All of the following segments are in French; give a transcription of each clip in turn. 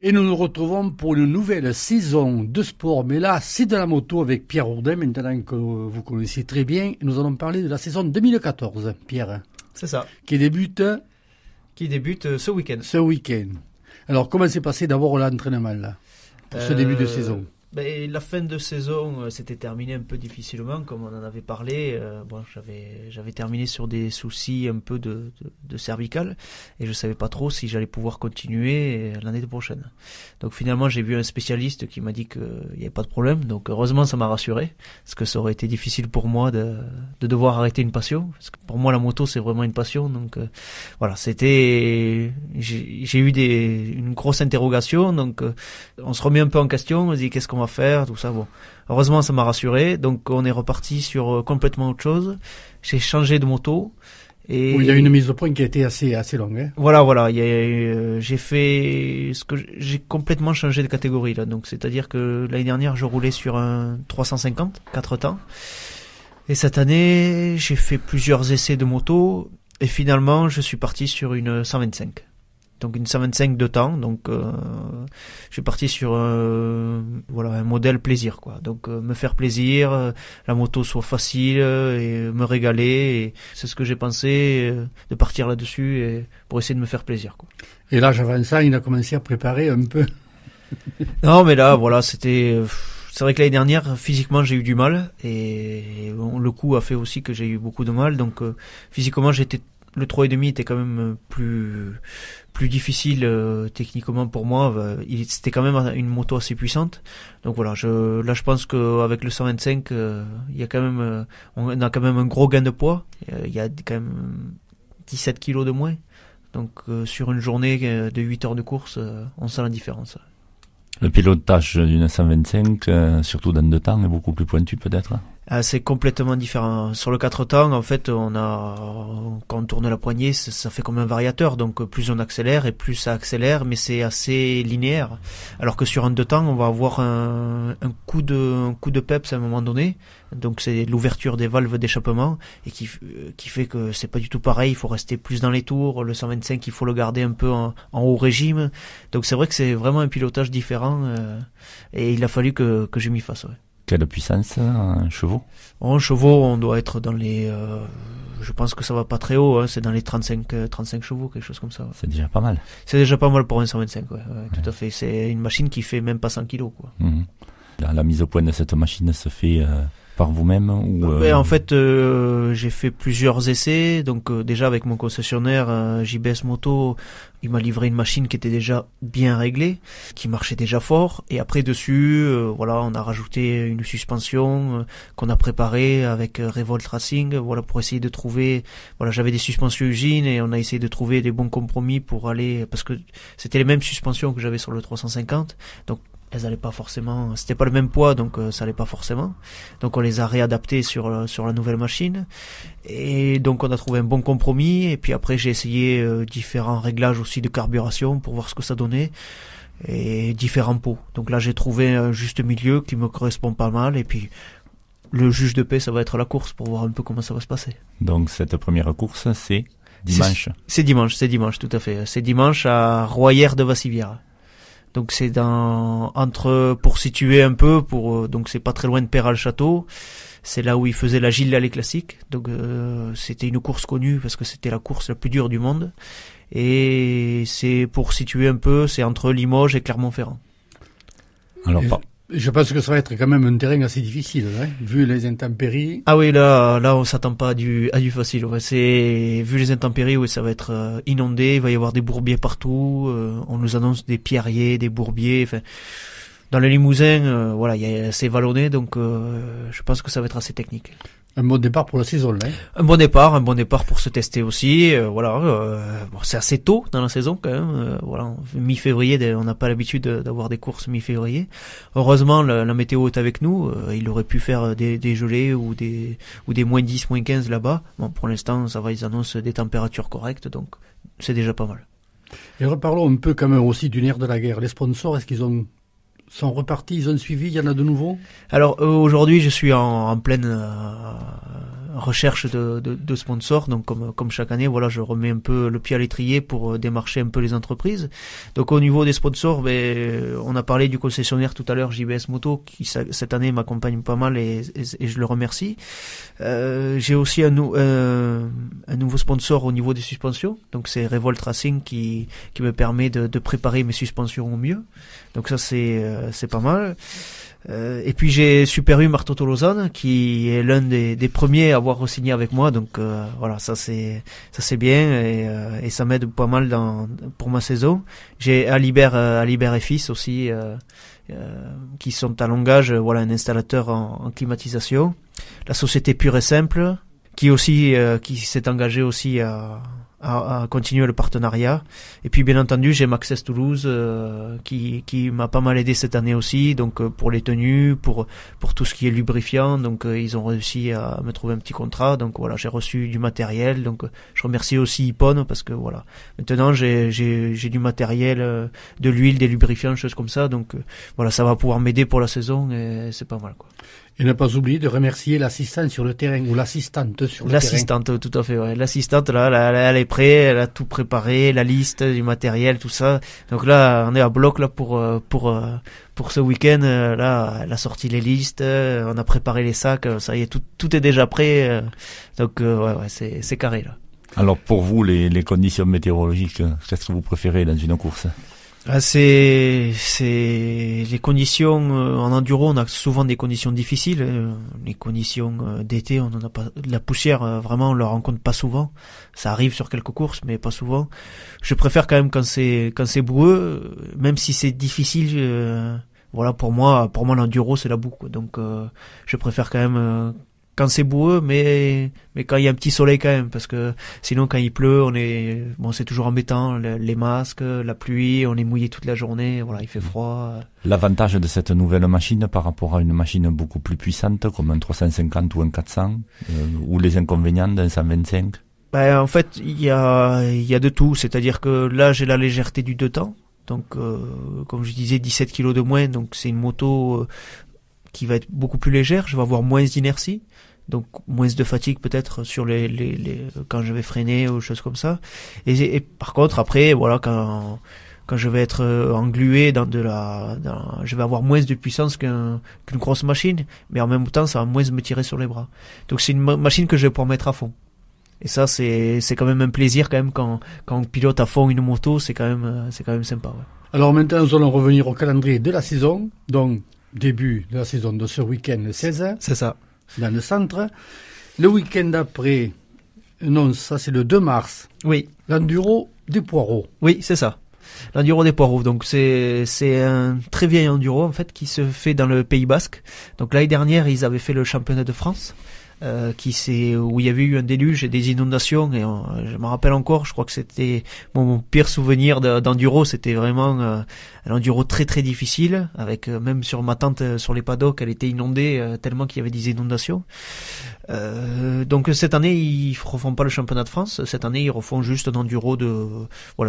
Et nous nous retrouvons pour une nouvelle saison de sport, mais là c'est de la moto avec Pierre Hourdin, maintenant que vous connaissez très bien. Nous allons parler de la saison 2014, Pierre. C'est ça. Qui débute ce week-end. Ce week-end. Alors comment s'est passé d'abord l'entraînement là, pour ce début de saison? La fin de saison s'était terminée un peu difficilement, comme on en avait parlé. J'avais terminé sur des soucis un peu de cervical et je savais pas trop si j'allais pouvoir continuer l'année prochaine. Donc finalement, j'ai vu un spécialiste qui m'a dit qu'il n'y avait pas de problème. Donc heureusement, ça m'a rassuré, parce que ça aurait été difficile pour moi de devoir arrêter une passion. Parce que pour moi, la moto, c'est vraiment une passion. Donc voilà, j'ai eu une grosse interrogation. Donc on se remet un peu en question. On se dit qu'est-ce qu'on va faire, tout ça. Bon, heureusement, ça m'a rassuré. Donc, on est reparti sur complètement autre chose. J'ai changé de moto. Et il y a une mise au point qui a été assez longue. Hein. Voilà. J'ai complètement changé de catégorie là. Donc, c'est-à-dire que l'année dernière, je roulais sur un 350, 4 temps. Et cette année, j'ai fait plusieurs essais de moto. Et finalement, je suis parti sur une 125. Donc une 125 de temps, donc je suis parti sur un modèle plaisir quoi. Donc me faire plaisir, la moto soit facile et me régaler. Et c'est ce que j'ai pensé de partir là-dessus et pour essayer de me faire plaisir quoi. Et là, j'avançant, il a commencé à préparer un peu. Non mais là voilà, c'est vrai que l'année dernière physiquement j'ai eu du mal et le coup a fait aussi que j'ai eu beaucoup de mal. Donc physiquement le 3,5 était quand même plus difficile techniquement pour moi. C'était quand même une moto assez puissante. Donc voilà, je pense qu'avec le 125, il y a quand même, on a quand même un gros gain de poids. Il y a quand même 17 kilos de moins. Donc sur une journée de 8 heures de course, on sent la différence. Le pilotage d'une 125, surtout dans 2 temps, est beaucoup plus pointu peut-être. C'est complètement différent. Sur le 4 temps, en fait, quand on tourne la poignée, ça fait comme un variateur. Donc, plus on accélère et plus ça accélère, mais c'est assez linéaire. Alors que sur un 2 temps, on va avoir un coup de peps à un moment donné. Donc, c'est l'ouverture des valves d'échappement et qui fait que c'est pas du tout pareil. Il faut rester plus dans les tours. Le 125, il faut le garder un peu en haut régime. Donc, c'est vrai que c'est vraiment un pilotage différent. Et il a fallu que je m'y fasse, ouais. Quelle puissance en chevaux? En chevaux, on doit être dans les... je pense que ça va pas très haut, hein, c'est dans les 35 chevaux, quelque chose comme ça. Ouais. C'est déjà pas mal. C'est déjà pas mal pour un 125, ouais. Tout à fait. C'est une machine qui fait même pas 100 kilos, quoi. Mmh. La mise au point de cette machine se fait par vous-même ou En fait, j'ai fait plusieurs essais. Donc déjà avec mon concessionnaire JBS Moto, il m'a livré une machine qui était déjà bien réglée, qui marchait déjà fort. Et après dessus, on a rajouté une suspension qu'on a préparée avec Revolt Racing, pour essayer de trouver. J'avais des suspensions usines et on a essayé de trouver des bons compromis pour aller, parce que c'était les mêmes suspensions que j'avais sur le 350. Donc elles allaient pas forcément, c'était pas le même poids, donc ça allait pas forcément. Donc on les a réadaptées sur la nouvelle machine. Et donc on a trouvé un bon compromis. Et puis après j'ai essayé différents réglages aussi de carburation pour voir ce que ça donnait. Et différents pots. Donc là j'ai trouvé un juste milieu qui me correspond pas mal. Et puis le juge de paix, ça va être la course pour voir un peu comment ça va se passer. Donc cette première course, c'est dimanche. C'est dimanche, tout à fait. C'est dimanche à Royères de Vassivière. Donc c'est pour situer un peu, donc c'est pas très loin de Péral-Château. C'est là où il faisait la Gilles Allais classique. Donc c'était une course connue parce que c'était la course la plus dure du monde. Et c'est pour situer un peu, c'est entre Limoges et Clermont-Ferrand. Alors je pense que ça va être quand même un terrain assez difficile, hein, vu les intempéries. Ah oui, là, on s'attend pas à du facile. Ouais. Vu les intempéries, oui, ça va être inondé. Il va y avoir des bourbiers partout. On nous annonce des pierriers, des bourbiers. Enfin, dans le Limousin, c'est vallonné, donc je pense que ça va être assez technique. Un bon départ pour la saison, là. Un bon départ pour se tester aussi. C'est assez tôt dans la saison quand même. Mi-février, on n'a pas l'habitude d'avoir des courses mi-février. Heureusement, la météo est avec nous. Il aurait pu faire des gelées ou des moins 10, moins 15 là-bas. Bon, pour l'instant, ça va. Ils annoncent des températures correctes, donc c'est déjà pas mal. Et reparlons un peu quand même aussi du nerf de la guerre. Les sponsors, est-ce qu'ils sont repartis, ils ont suivi, il y en a de nouveaux? Alors aujourd'hui je suis en pleine recherche de sponsors. Donc comme chaque année, voilà, je remets un peu le pied à l'étrier pour démarcher un peu les entreprises. Donc au niveau des sponsors, on a parlé du concessionnaire tout à l'heure, JBS Moto, qui cette année m'accompagne pas mal et je le remercie. J'ai aussi un nouveau sponsor au niveau des suspensions. Donc c'est Revolt Racing qui me permet de préparer mes suspensions au mieux. Donc ça c'est pas mal. Et puis j'ai Super U Martotto Lausanne qui est l'un des premiers à avoir re-signé avec moi, donc voilà, ça c'est bien et ça m'aide pas mal pour ma saison. J'ai Alibert et Fils aussi qui sont à Longage, voilà, un installateur en climatisation. La société Pure et Simple qui s'est engagée aussi à continuer le partenariat. Et puis bien entendu j'ai Maxès Toulouse qui m'a pas mal aidé cette année aussi, donc pour les tenues, pour tout ce qui est lubrifiant, donc ils ont réussi à me trouver un petit contrat, donc voilà, j'ai reçu du matériel, donc je remercie aussi Ippon parce que voilà, maintenant j'ai du matériel, de l'huile, des lubrifiants, choses comme ça, donc voilà, ça va pouvoir m'aider pour la saison et c'est pas mal, quoi. Et ne pas oublier de remercier l'assistant sur le terrain, ou l'assistante sur le terrain. L'assistante, tout à fait, ouais. L'assistante, là, elle est prête, elle a tout préparé, la liste du matériel, tout ça. Donc là, on est à bloc, là, pour ce week-end, là, elle a sorti les listes, on a préparé les sacs, ça y est, tout est déjà prêt, donc, ouais, c'est carré, là. Alors, pour vous, les conditions météorologiques, qu'est-ce que vous préférez dans une course? C'est les conditions en enduro, on a souvent des conditions difficiles. Les conditions d'été, on en a pas. La poussière, vraiment, on la rencontre pas souvent. Ça arrive sur quelques courses, mais pas souvent. Je préfère quand même quand c'est boueux, même si c'est difficile. Voilà, pour moi l'enduro c'est la boue, quoi. Donc je préfère quand même quand c'est boueux, mais quand il y a un petit soleil quand même, parce que sinon quand il pleut, c'est toujours embêtant, les masques, la pluie, on est mouillé toute la journée, voilà, il fait froid. L'avantage de cette nouvelle machine par rapport à une machine beaucoup plus puissante, comme un 350 ou un 400, ou les inconvénients d'un 125? En fait, il y a de tout, c'est-à-dire que là, j'ai la légèreté du 2 temps, donc comme je disais, 17 kilos de moins, donc c'est une moto qui va être beaucoup plus légère, je vais avoir moins d'inertie, donc moins de fatigue peut-être sur quand je vais freiner ou choses comme ça. Et par contre après, voilà, quand je vais être englué je vais avoir moins de puissance qu'une grosse machine, mais en même temps ça va moins me tirer sur les bras. Donc c'est une machine que je vais pouvoir mettre à fond. Et ça c'est quand même un plaisir quand même quand on pilote à fond une moto, c'est quand même sympa, ouais. Alors maintenant nous allons revenir au calendrier de la saison, donc début de la saison de ce week-end le 16. C'est ça. Dans le centre. Le week-end d'après, non, ça c'est le 2 mars. Oui. L'enduro des Poireaux. Oui, c'est ça. L'enduro des Poireaux. Donc c'est un très vieil enduro en fait qui se fait dans le Pays Basque. Donc l'année dernière, ils avaient fait le championnat de France. Où il y avait eu un déluge et des inondations, et je me rappelle encore, je crois que c'était mon pire souvenir d'enduro, c'était vraiment un enduro très très difficile, avec même sur ma tente sur les paddocks, elle était inondée tellement qu'il y avait des inondations. Donc cette année ils refont pas le championnat de France, cette année ils refont juste un enduro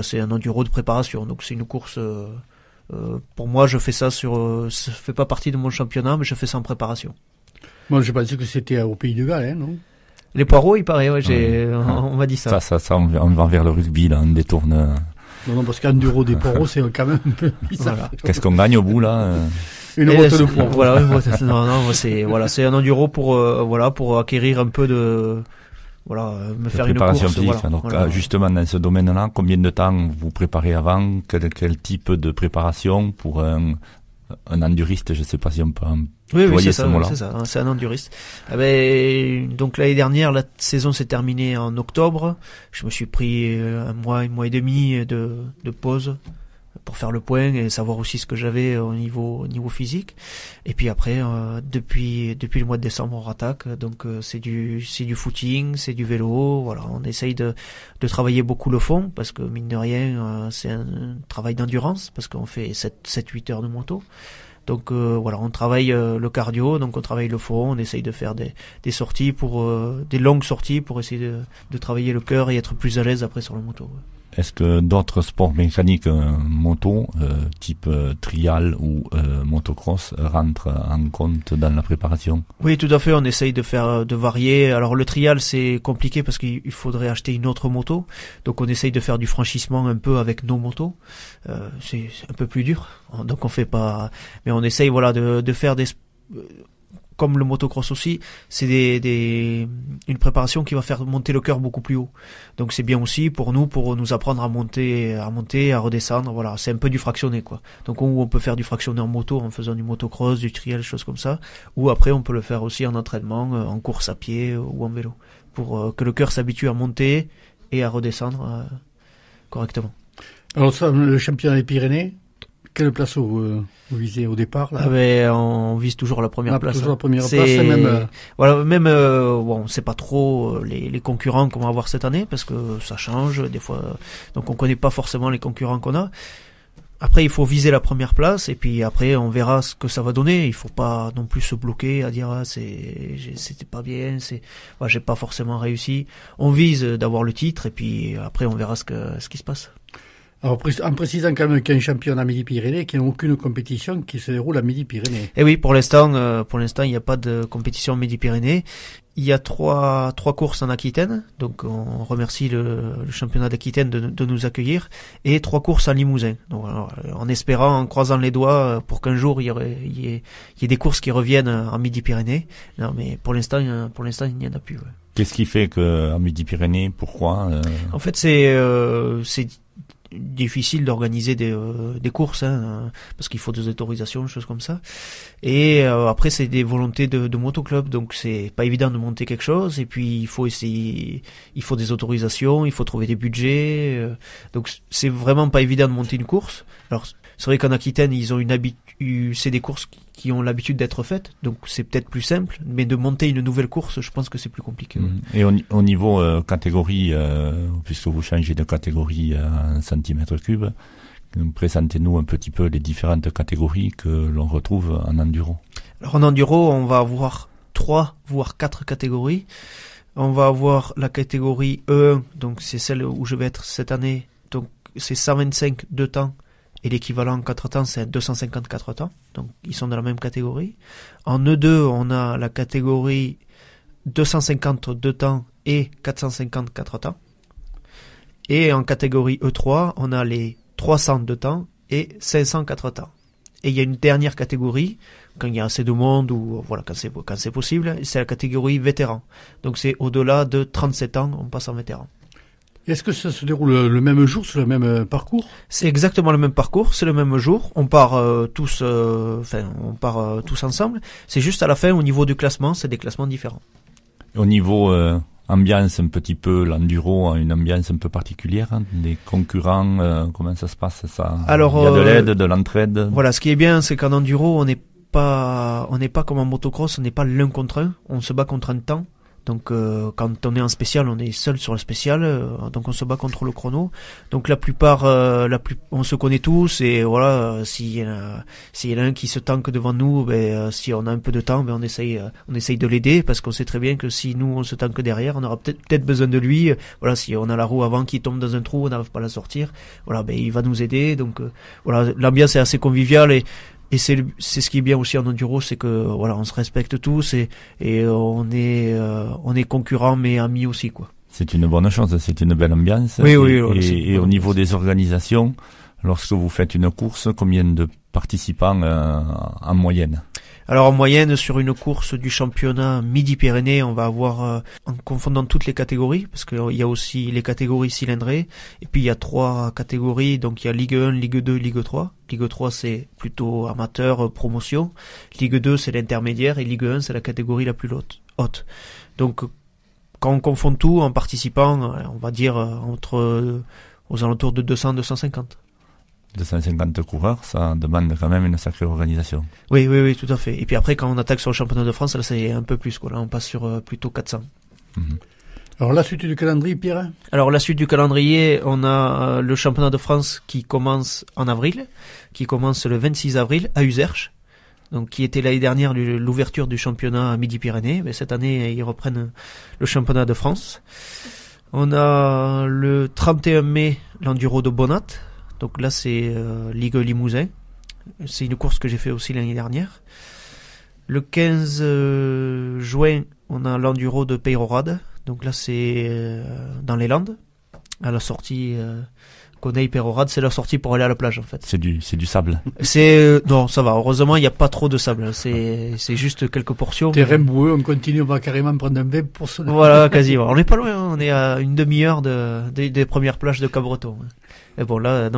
c'est un enduro de préparation, donc c'est une course. Pour moi, je fais ça ça fait pas partie de mon championnat, mais je fais ça en préparation. Moi, je pensais que c'était au Pays de Galles, non? Les Poireaux, il paraît, ouais, on m'a dit ça. Ça, on va vers le rugby, là, on détourne. Non, parce qu'enduro des Poireaux, c'est quand même un peu bizarre. Voilà. Qu'est-ce qu'on gagne au bout, là? Une moto de poireaux. Voilà, c'est un enduro pour acquérir un peu de, me faire une course. Physique. Alors, justement, dans ce domaine-là, combien de temps vous préparez avant? Quel type de préparation pour un enduriste? Je sais pas si on peut Oui, c'est ça, c'est un enduriste. Donc l'année dernière, la saison s'est terminée en octobre. Je me suis pris un mois et demi de pause pour faire le point et savoir aussi ce que j'avais au niveau physique. Et puis après, depuis le mois de décembre, on rattaque. Donc c'est du footing, c'est du vélo. Voilà, on essaye de travailler beaucoup le fond parce que mine de rien, c'est un travail d'endurance parce qu'on fait 7-8 heures de moto. Donc on travaille le cardio, donc on travaille le fond, on essaye de faire des sorties des longues sorties pour essayer de travailler le cœur et être plus à l'aise après sur la moto. Ouais. Est-ce que d'autres sports mécaniques moto, type trial ou motocross, rentrent en compte dans la préparation? Oui, tout à fait. On essaye de varier. Alors le trial, c'est compliqué parce qu'il faudrait acheter une autre moto. Donc on essaye de faire du franchissement un peu avec nos motos. C'est un peu plus dur. Donc on fait pas. Mais on essaye, voilà, de faire des. Comme le motocross aussi, c'est une préparation qui va faire monter le cœur beaucoup plus haut. Donc c'est bien aussi pour nous apprendre à monter, à redescendre. Voilà, c'est un peu du fractionné, quoi. Donc on peut faire du fractionné en moto en faisant du motocross, du trial, des choses comme ça. Ou après on peut le faire aussi en entraînement, en course à pied ou en vélo, pour que le cœur s'habitue à monter et à redescendre correctement. Alors ça, le championnat des Pyrénées, quelle place vous visez au départ là? On vise toujours la première place. Toujours la première place, c'est même. Voilà, même bon, on sait pas trop les concurrents qu'on va avoir cette année parce que ça change des fois. Donc on connaît pas forcément les concurrents qu'on a. Après, il faut viser la première place et puis après on verra ce que ça va donner. Il faut pas non plus se bloquer à dire c'était pas bien, j'ai pas forcément réussi. On vise d'avoir le titre et puis après on verra ce qui se passe. Alors, en précisant quand même qu'il y a un championnat Midi-Pyrénées, qu'il n'y a aucune compétition qui se déroule à Midi-Pyrénées. Et oui, pour l'instant, il n'y a pas de compétition Midi-Pyrénées. Il y a trois courses en Aquitaine, donc on remercie le championnat d'Aquitaine de nous accueillir, et 3 courses en Limousin. Donc, alors, en espérant, en croisant les doigts, pour qu'un jour il y ait des courses qui reviennent en Midi-Pyrénées. Non, mais pour l'instant, il n'y en a plus. Ouais. Qu'est-ce qui fait qu'en Midi-Pyrénées, pourquoi En fait, c'est difficile d'organiser des courses, parce qu'il faut des autorisations, des choses comme ça. Et après, c'est des volontés de motoclub, donc c'est pas évident de monter quelque chose. Et puis il faut des autorisations, il faut trouver des budgets. Donc c'est vraiment pas évident de monter une course. Alors c'est vrai qu'en Aquitaine, ils ont c'est des courses qui ont l'habitude d'être faites, donc c'est peut-être plus simple, mais de monter une nouvelle course, je pense que c'est plus compliqué. Et au niveau catégorie, puisque vous changez de catégorie en centimètres cubes, présentez-nous un petit peu les différentes catégories que l'on retrouve en enduro. Alors en enduro, on va avoir 3 voire 4 catégories. On va avoir la catégorie E1, donc c'est celle où je vais être cette année, donc c'est 125 2 temps. Et l'équivalent en 4 temps, c'est 254 temps. Donc, ils sont dans la même catégorie. En E2, on a la catégorie 252 temps et 454 temps. Et en catégorie E3, on a les 302 temps et 504 temps. Et il y a une dernière catégorie, quand il y a assez de monde ou voilà, quand c'est possible, c'est la catégorie vétéran. Donc, c'est au-delà de 37 ans, on passe en vétéran. Est-ce que ça se déroule le même jour, sur le même parcours? C'est exactement le même parcours, c'est le même jour. On part tous ensemble. C'est juste à la fin, au niveau du classement, c'est des classements différents. Au niveau ambiance, un petit peu, l'enduro a une ambiance un peu particulière. Les concurrents, comment ça se passe ça? Alors, il y a de l'aide, de l'entraide. Voilà, ce qui est bien, c'est qu'en enduro, on n'est pas comme en motocross, on n'est pas l'un contre un. On se bat contre un temps. Donc quand on est en spécial, on est seul sur le spécial, donc on se bat contre le chrono. Donc la plupart, on se connaît tous et voilà, s'il y en a un qui se tanque devant nous, si on a un peu de temps, on essaye de l'aider parce qu'on sait très bien que si nous on se tanque derrière, on aura peut-être besoin de lui. Voilà, si on a la roue avant qui tombe dans un trou, on n'arrive pas à la sortir. Voilà, il va nous aider. Donc voilà, l'ambiance est assez conviviale et c'est ce qui est bien aussi en enduro, c'est que voilà, on se respecte tous et on est concurrents mais amis aussi, quoi. C'est une bonne chose, c'est une belle ambiance. Oui, et au niveau des organisations, lorsque vous faites une course, combien de participants en moyenne? Alors en moyenne, sur une course du championnat Midi-Pyrénées, on va avoir, en confondant toutes les catégories, parce qu'il y a aussi les catégories cylindrées, et puis il y a 3 catégories, donc il y a Ligue 1, Ligue 2, Ligue 3. Ligue 3, c'est plutôt amateur, promotion. Ligue 2, c'est l'intermédiaire, et Ligue 1, c'est la catégorie la plus haute. Donc quand on confond tout en participant, on va dire aux alentours de 200-250. 250 coureurs, ça demande quand même une sacrée organisation. Oui, tout à fait. Et puis après, quand on attaque sur le championnat de France, là, c'est un peu plus, quoi. Là, on passe sur plutôt 400. Alors, la suite du calendrier, Pierre? Alors, la suite du calendrier, on a le championnat de France qui commence en avril, qui commence le 26 avril à Userche. Donc, qui était l'année dernière l'ouverture du championnat à Midi-Pyrénées. Mais cette année, ils reprennent le championnat de France. On a le 31 mai l'enduro de Bonnat. Donc là, c'est Ligue Limousin. C'est une course que j'ai fait aussi l'année dernière. Le 15 juin, on a l'enduro de Peyrorade. Donc là, c'est dans les Landes. À la sortie Coneille-Peyrorade, c'est la sortie pour aller à la plage, en fait. C'est du sable. Non, ça va. Heureusement, il n'y a pas trop de sable. C'est juste quelques portions. Terrain boueux, on continue, on va carrément prendre un bain pour se... Voilà, quasiment. On n'est pas loin, on est à une demi-heure des premières plages de Cap-Breton. Et bon, là,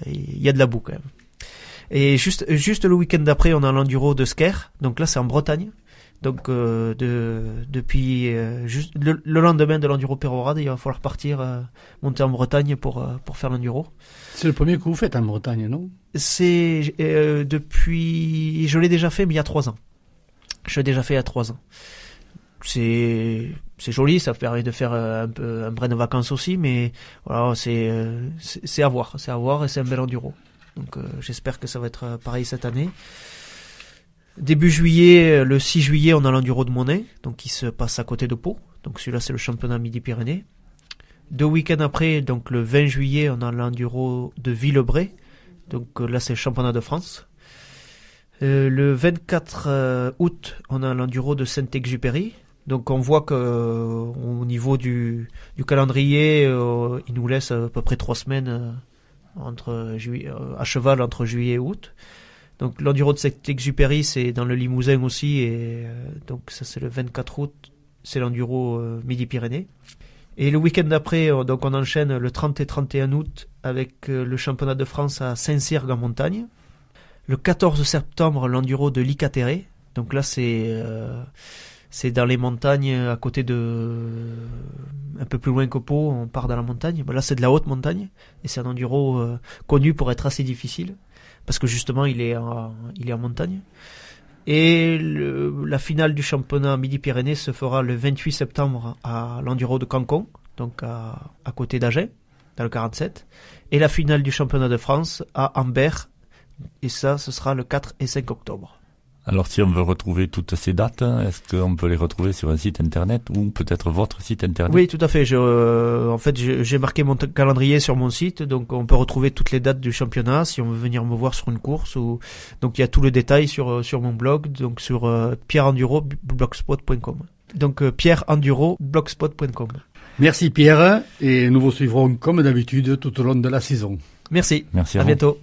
il y a de la boue, quand même. Et juste le week-end d'après, on a l'enduro de Sker. Donc là, c'est en Bretagne. Donc, depuis, juste le lendemain de l'enduro Peyrorade, il va falloir partir, monter en Bretagne pour faire l'enduro. C'est le premier que vous faites en Bretagne, non? C'est, depuis, je l'ai déjà fait, mais il y a 3 ans. Je l'ai déjà fait il y a 3 ans. C'est joli, ça permet de faire un brin de vacances aussi, mais voilà, c'est à voir, et c'est un bel enduro. Donc, j'espère que ça va être pareil cette année. Début juillet, le 6 juillet, on a l'enduro de Monet, donc qui se passe à côté de Pau. Donc celui-là, c'est le championnat Midi-Pyrénées. 2 week-ends après, donc le 20 juillet, on a l'enduro de Villebray. Donc là, c'est le championnat de France. Le 24 août, on a l'enduro de Saint-Exupéry. Donc on voit que au niveau du calendrier, il nous laisse à peu près 3 semaines à cheval entre juillet et août. Donc l'enduro de Saint-Exupéry, c'est dans le Limousin aussi, et donc ça c'est le 24 août, c'est l'enduro Midi-Pyrénées. Et le week-end d'après, donc on enchaîne le 30 et 31 août avec le championnat de France à Saint-Cyrgue en montagne. Le 14 septembre, l'enduro de l'Icatéré. Donc là c'est dans les montagnes à côté un peu plus loin que Pau, on part dans la montagne. Là c'est de la haute montagne, et c'est un enduro connu pour être assez difficile. Parce que justement, il est en montagne. Et la finale du championnat Midi-Pyrénées se fera le 28 septembre à l'enduro de Cancon, donc à côté d'Agen, dans le 47. Et la finale du championnat de France à Ambert, et ça, ce sera le 4 et 5 octobre. Alors si on veut retrouver toutes ces dates, est-ce qu'on peut les retrouver sur un site internet ou peut-être votre site internet? Oui, tout à fait. En fait, j'ai marqué mon calendrier sur mon site, donc on peut retrouver toutes les dates du championnat si on veut venir me voir sur une course. Donc il y a tout le détail sur mon blog, donc sur pierreenduro.blogspot.com. Donc pierreenduro.blogspot.com. Merci Pierre, et nous vous suivrons comme d'habitude tout au long de la saison. Merci. Merci à bientôt.